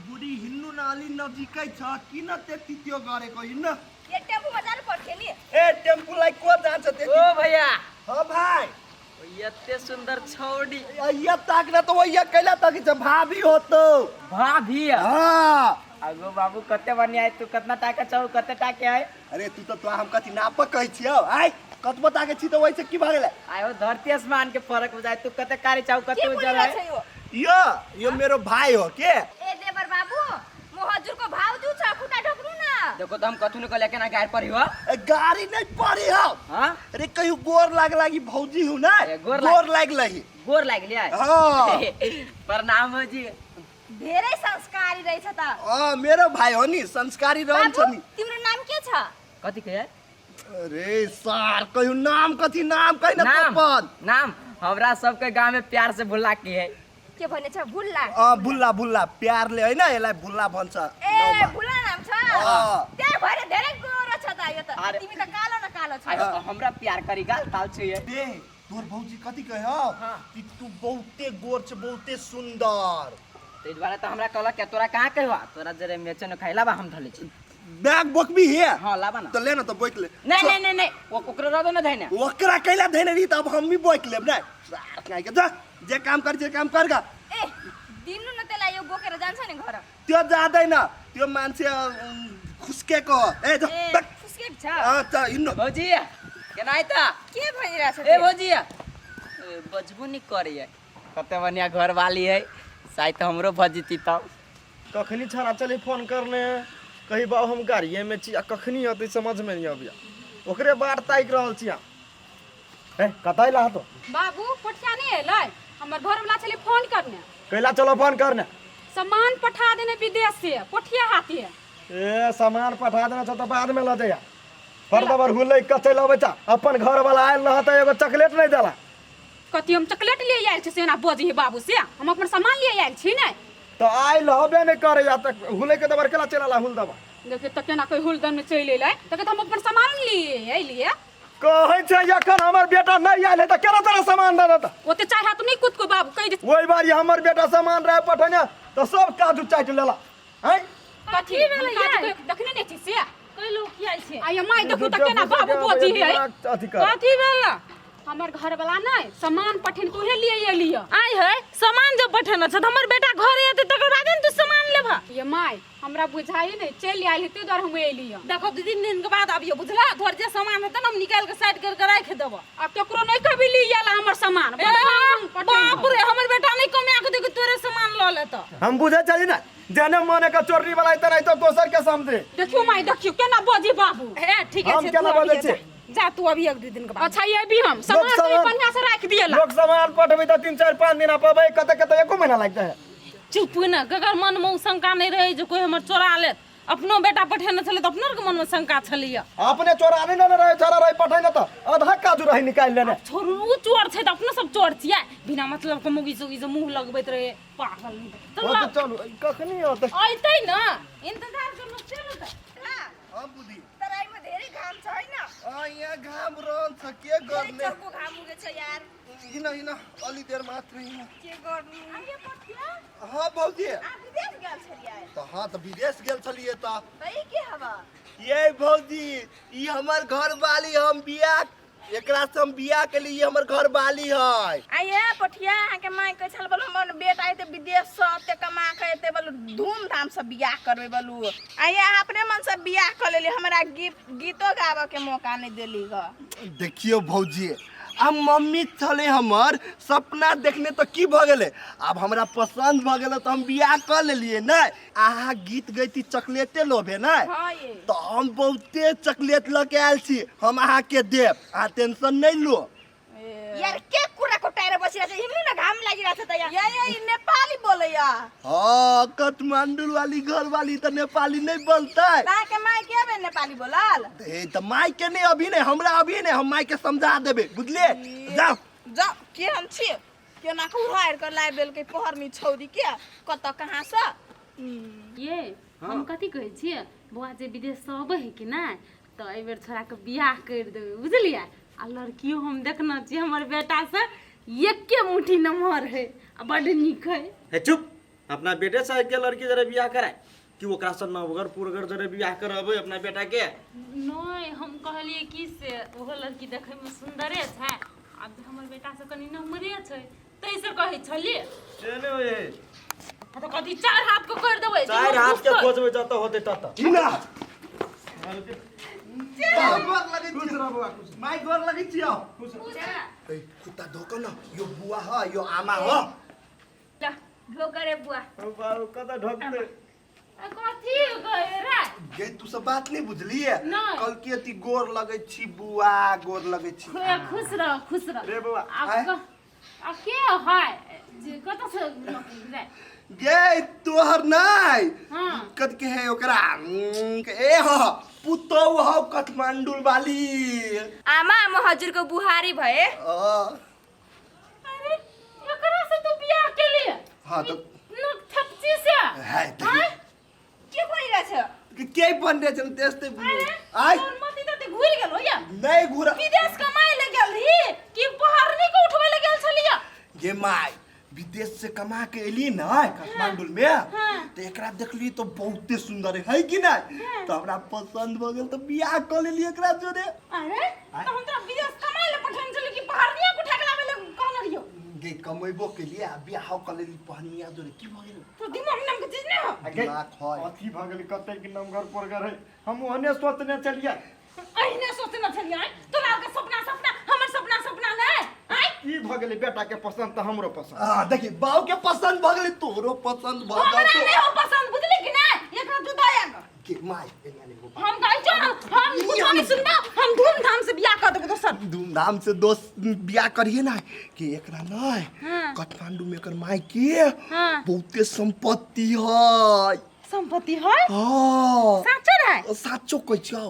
बुढ़ी हिन्नू नाली नजीकै छ किन त्यति त्यो गरेको हिन्न ये टेम्पू में जानु पर्छ नि ए टेम्पूलाई को जान्छ त्यति ओ भैया ह भाइ यत्ते सुंदर छौड़ी ये ताकना तो वही कैला तक छ भाभी हो तो भाभी हां अगो बाबू कते बनिया है तू कितना टाका चाहो कते टाके है अरे तू तो हम कथि नाप कहै छियौ आइ कतबो ताके छी तो वैसे की भागले आयो धरती आसमान के फर्क हो जाए तू कते कारी चाहो कते उजर है यो मेरो भाइ हो के ए देवर बाबू मोहजुर को भाव दू छ खुटा ढकरू ना देखो तो हम कथु न लेके ना गाड़ पर हो गाड़ी नहीं पड़ी हो हां अरे कहीं गोर लागी भौजी हूं ना गोर लाग लही गोर लाग लिया हां प्रणाम हो जी धेरै संस्कारी रही छ त मेरो भाइ हो नि संस्कारी रहन्छ नि तिम्रो नाम के छ कथि के अरे सर कहियो नाम कथि नाम कहि न पद नाम हमरा सबके गांव में प्यार से भुल्ला की है के भने छ भुल्ला भुल्ला भुल्ला प्यारले हैन यसलाई भुल्ला भन्छ ए भुल्ला नाम छ त्यही भएर धेरै गोरो छ त यो त तिमी त कालो न कालो छ हमरा प्यार करी गाल ताल छ ये दे तोर भौजी कथि कहे कि तू बहुते गोर छ बहुते सुंदर ते द्वारा त हमरा कहला के तोरा कहां कहवा तोरा जरे मेचे न खाइला बा हम धले छी बैग बुक भी है हां लाबा ना तो ले ना तो बोक ले नहीं वो ओकरा रदो न धैने ओकरा कैला धैने री तब हम भी बोक लेब ना काहे के जा जे काम करगा ए दिनु न तेला यो बोकेर जान्छ नि घर त्यो जादैन त्यो मान्छे खुस्केको ए खुस्केक छ त हिन्नु भौजी केना आइता के भइरा छ ए भौजी बजबू नि करिए कते बनिया घर वाली है साइत हमरो भजीती त कखनी छरा चले फोन करने कही बाबू हम गाड़िए में छी कखनी होते समझ में नहीं आबिया ओकरे बाट ताक रहल छी ए कतै ला तो बाबू पठिया नहीं एलै हमर घर वाला चले फोन करने कैला चलो फोन करने सामान पठा देने विदेश से पठिया हाथी है ए सामान पठा देना छ त बाद में ल जाया फरदबर हुलै कतै ल बच्चा अपन घर वाला आयल रह त एगो चॉकलेट नहीं देला कति हम चॉकलेट ले आयल छी सेना बजी बाबू से हम अपन सामान ले आयल छी नै तो आइ लहबे नहीं करे या तक हुलै के दबर केला चला हुल दबा देखे त केना कोई हुलदन में चल एलै त हम अपन सामान लिए कहै छै एखन हमर बेटा नहीं आयल है त केना तोरा सामान दे देता ओते चाहे त नहीं कुद को बाबू कहि दे ओई बारी हमर बेटा सामान रहे पठने तो सब काजू चाट लेला हैं कथी भेलै देखने नहीं छी से कई लोग की आइ छै आय माय देखू त केना बाबू बजी है कथी भेला हमर घर वाला नहीं सामान पठन तोहे लिए एलिया आई है सामान जब पठन छ हमर बेटा घर एते तकर बाद तू सामान लेबा ये माय हमरा बुझाई नहीं चल आइल हेते दर हम एलिया देखो 2-3 दिन के बाद आबियो बुझला घर जे सामान हेते न हम निकाल के साइड कर राख देब अब केकरो नहीं कभी ली आला हमर सामान बाप रे हमर बेटा नहीं कमे के देख तोरे सामान ल ले त हम बुझे चली ना जेने मने का चोरी वाला इतना नहीं तो दोसर के सामने देखियो माय देखियो केना बजी बाबू ए ठीक है हम केना बजे छै जा तू अभी 1-2 दिन के बाद अच्छा ये भी हम सामान तो बढ़िया से रख दिएला लोग सामान पठबे त 3-4-5 दिन पाबै कते एको महीना लगता है चुप न गगर मन में शंका नहीं रहे जो कोई हमर चोरा ले अपनो बेटा पठेने छले त अपनोर के मन में शंका छलिया अपने चोराने न रहे छोरा रहे पठैने त आधा काजू रही निकाल लेने छोरू उ चोर छै त अपनो सब चोर छियै बिना मतलब के मुगी सुगी से मुंह लगबैत रहे पागल तो चलू कखनी होते आइतै न इंतजार करनो चलू त हम बुद्धि तराई में धेरै घाम छ हैन यहाँ घाम रहन छ के गर्ने चरको घाम उगे छ यार हिन अलि देर मात्र हिन के गर्नु आइए पठिया हाँ भौजी आ विदेश गेल छलियै तो हाँ तो विदेश गेल छलिए त भाई के हवा ये भौजी ई हमर घर वाली हम बियाह एकरा से हम बियाह के लिए हमर घर वाली है आइए पठिया के माय कह छल बोलो मन बेटा आइते विदेश से ते कमा के एते बोलो धूमधाम से बियाह करबे बोलू आइए अपने मन से बियाह कर लेली हमरा गीतो गावे के मौका नहीं देली ग देखियो भौजी अब मम्मी चले हमर सपना देखने तो की भ गेले अब हमरा पसंद भ गेले तो हम बियाह कर लेलिए ना आहा गीत गईती चॉकलेटे लोभे ना हां ये तो हम बहुते चॉकलेट लेके आयल छी हम आहा के देब आ टेंशन नहीं लो यार के कुरा को टायर बसिरा छ हिमनु न घाम लागि रहछ त यार ये नेपाली बोलैया हां काठमांडू वाली घर वाली तो नेपाली नहीं बोलता बा के माय के बे नेपाली बोलल ए त माई के नहीं अभी नहीं हमरा अभी नहीं हम माई के समझा देबे बुझले जाओ जाओ के हम छी के ना को उधार कर लाय बेल के पहरनी छौरी के कत कहां से ये हम कथी कहै छियै बुआ जे विदेश से अबै है कि नै त एई बेर छोरा के बियाह कर देबै बुझलियै आ लड़कियो हम देखना छी हमर बेटा से एके मुट्ठी नम्हर है आ बड़ नीक है हे चुप अपना बेटे से के लड़की जरे बियाह कराए कि ओकरा से नवगर पुरगर जरे बियाह कराबे अपना बेटा के। नहीं हम कहलिए कि से ओहो लड़की देखे में सुंदरे छै, अब हमर बेटा से कनी नम्बरे छै, तैसे कहै छलिए। चले ओए तो कथी 4 हाथ को कर देबै? 4 हाथ के खोजबे जत होते तत। ना खुश रह बुआ खुश। माय गोर लगी छियो। ए कुत्ता धोको न, यो बुआ ह यो आमा ह। ला ढोकरे बुआ। ओ बाबू कदा ढोकते। कथी कहे रे? गे तू सब बात नहीं बुझली है। नहीं। कल के ती गोर लगे छी बुआ, गोर लगे छी। खुश रह खुश रह। रे बुआ अब के है जे कत से रे? गे तोहर नहीं हां कद के है ओकरा ए ह पुतौ ह काठमांडू वाली। आमा म हजुर को बुहारी भए। अरे एकरा से तू बियाह के लिए? हां तो न थपची से है त के भइरा छ? के बन रे छन तेस्ते आई तोर मती त घुर गेल हो या? नहीं घुरा विदेश कमाए ले गेल रही कि पहाड़नी को उठवे ले गेल छलिया? ये माय विदेश से कमा के एली ना काठमांडू में तो एकरा देखली तो बहुते सुंदर है कि ना, तो हमरा पसंद भ गेल तो बियाह कर लेली एकरा जोरे। अरे तो हम तो विदेश कमाए ले पठान चली कि पहाड़निया को उठा के लावे ले कहल रहियो? गे कमेबो के लिए बियाह कर लेली पहनिया जोरे की भ गेल? तो दिमाग नाम के चीज नहीं हो। दिमाग है अथी भ गेल कते कि नमगर पुरगर है। हम ओहने सोचने चलिए। अहिने सोचना छलिया तोरा के सपना सपना हमर सपना सपना नहीं आई ई भ गेल बेटा के पसंद त हमरो पसंद। देखी बाऊ के पसंद भ गेली तोरो पसंद भ हमरा जातो। नहीं हो पसंद बुझली कि नहीं? एकरा तू दया कर। के माय एना नहीं हो हम गाय जो हम कुछ नहीं सुनबा, हम धूमधाम से बियाह कर देबो दोसर। धूमधाम से दोस्त बियाह करिए ना कि एकरा नहीं काठमांडू में एकर माय के बहुते संपत्ति है। संपत्ति है? हां साचो है? साचो कह छौ।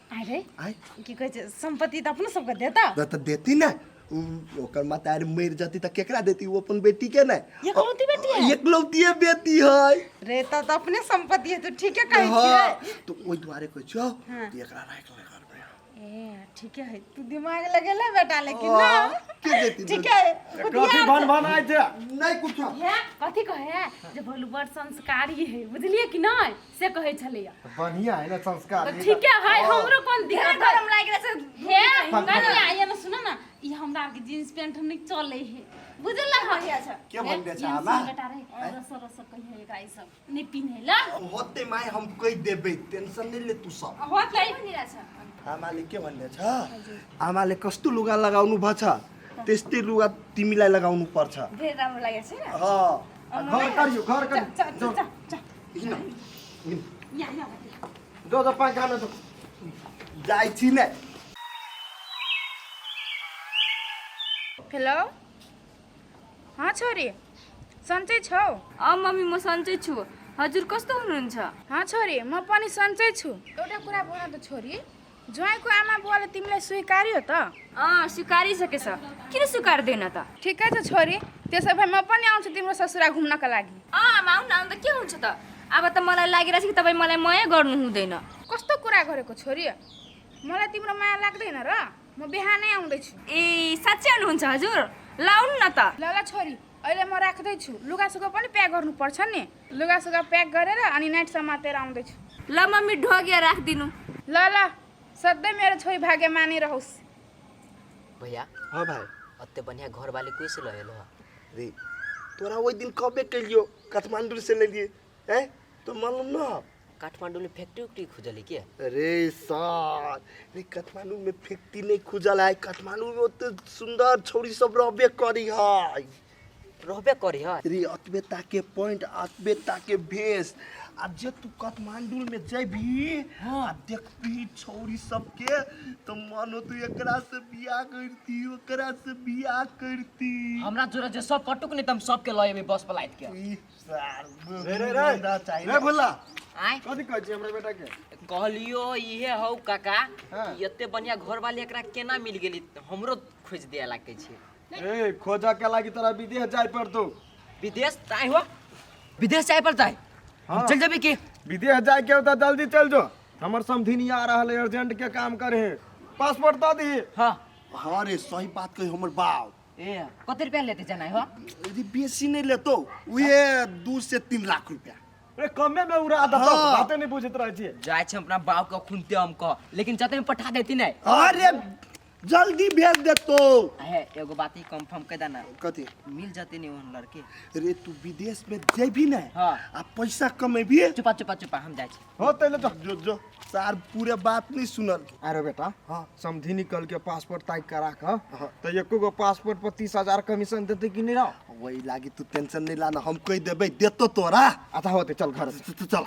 अरे आय की कहै छै संपत्ति त अपने सबके देता। तो देती ना ओकर मातार मर जाती तो केकरा देती? वो अपन बेटी के ना। एकलौती बेटी है? एकलौती बेटी है। रे त अपने संपत्ति है तो ठीक है कहै हाँ छी। तो ओइ द्वारे कह छौ एकरा राख ले घर में। ए ठीक है तू दिमाग लगेला बेटा लेकिन हाँ, ना के देती ठीक है। कथी भन भन आइ छै? नहीं कुछ है कथी कहे जे भलु बड़ संस्कारी है बुझलिए कि नहीं से कहै छलैया। बढ़िया है ना संस्कार। तो ठीक है हमरो कोन दिक्कत है? हम लाग रहे छ। हे कनिया ये न सुन ना ई हमरा के जींस पैंट हम नहीं चले है बुझला है के बन दे छा ना? बेटा रे रस रस कहिए एकरा ई सब नहीं पिन्हेला होते माय हम कह देबे, टेंशन नहीं ले तू सब। होत है भनिरा छ। आमाले के भन्ने छ? आमाले कस्तो लुगा लगाउनु भछ त्यस्तै लुगा तिमीलाई लगाउनु पर्छ। धेरै राम्रो लागेछ नि। हां घर करियो घर कर। हिन या जो जो पाँच गाना तो जाइ छी ने। हेलो हाँ छोरी सन्चै छौ? मम्मी म सन्चै छु। हजुर कस्तो हुनुहुन्छ? हाँ छोरी म पनि सन्चै छु। एउटा कुरा भन त छोरी, ज्वाइँको आमा बुवाले तिमीलाई स्वीकार्यो त? स्वीकारिसकेछ। किन स्वीकार्दैन त? ठिकै छ छोरी, त्यसो भए म पनि आउँछु तिम्रो ससुरा घुम्नका लागि। आमा आउन आउँदा के हुन्छ त? अब त मलाई लागिरहेछ कि तपाईँ मलाई माया गर्नु हुँदैन। कस्तो कुरा गरेको छोरी? मलाई तिम्रो माया लाग्दैन र? म बिहानै आउँदैछु। ए साँच्चै आउनुहुन्छ हजुर? लाउनु न त। ल ल छोरी अहिले म राख्दैछु, लुगासुगा पनि प्याक गर्नुपर्छ नि। लुगासुगा प्याक गरेर अनि नाइट समातेर आउँदैछु। ल मम्मी ढोगिया राखिदिनु। ल ल सधैँ मेरो छोरी भाग्य मानिरहोस्। भैया हां भाई अत्ते बढ़िया घर वाले कैसे लयल हो? रे तोरा ओइ दिन कबे कलियो काठमांडू से ले लिए हैं? तो मालूम न काठमांडू में फैक्ट्री उक्ट्री खुजली क्या? अरे सर रे काठमांडू में फैक्ट्री नहीं खुजल है। काठमांडू में ओते सुंदर छोरी सब रहबे करी है। रहबे करी है? रे अतबे ताके पॉइंट अतबे ताके भेस आज जे तू काठमांडू में जेबी हां देखबी छोरी सबके तो मानो तू एकरा से बियाह करती ओकरा से बियाह करती। हमरा जोरा जे सब पटुक नहीं तम सबके लयबे बस पलाइत के। ई सार रे भुल्ला आय कथी कहै छी हमरा बेटा के? कहलियो इहे हौ काका हाँ। एते बढ़िया घर वाले एकरा केना मिल गेली हमरो खोज दिया लागे छै। ए खोजा के लागि तोरा विदेश जाय पड़तो। विदेश जाए हो? विदेश जाए पर जाए हाँ। चल जाबे की? विदेश जाए के होता जल्दी चल जो, हमर समधिनी आ रहल है अर्जेंट के काम करे है। पासपोर्ट दे दी। हां हाँ रे सही बात कही हमर बाप ए कते रुपया लेते जाना हो यदि बेसी नहीं लेतो उहे 2 से 3 लाख रुपया। अरे कमे में उड़ा दा तो हाँ। बातें नहीं बुझत रह छी जाय छ अपना बाप के खुनते हमको लेकिन जते में पठा देती नहीं अरे जल्दी भेज देतो। है एगो बात ही कंफर्म कर देना कथी? मिल जाते नहीं वो लड़के अरे तू विदेश में जेबी ना हाँ। आ पैसा कमेबी। चुपा चुपा चुपा हम जाय छी हो तैले तो जो जो सार पूरे बात नहीं सुनल। अरे बेटा हाँ। समझी निकल के पासपोर्ट तय करा का तो एको गो पासपोर्ट पर 30,000 कमीशन देते कि नहीं रहो वही लागी तू टेंशन नहीं लाना, हम कह देबे देतो तोरा। अच्छा होते चल घर चल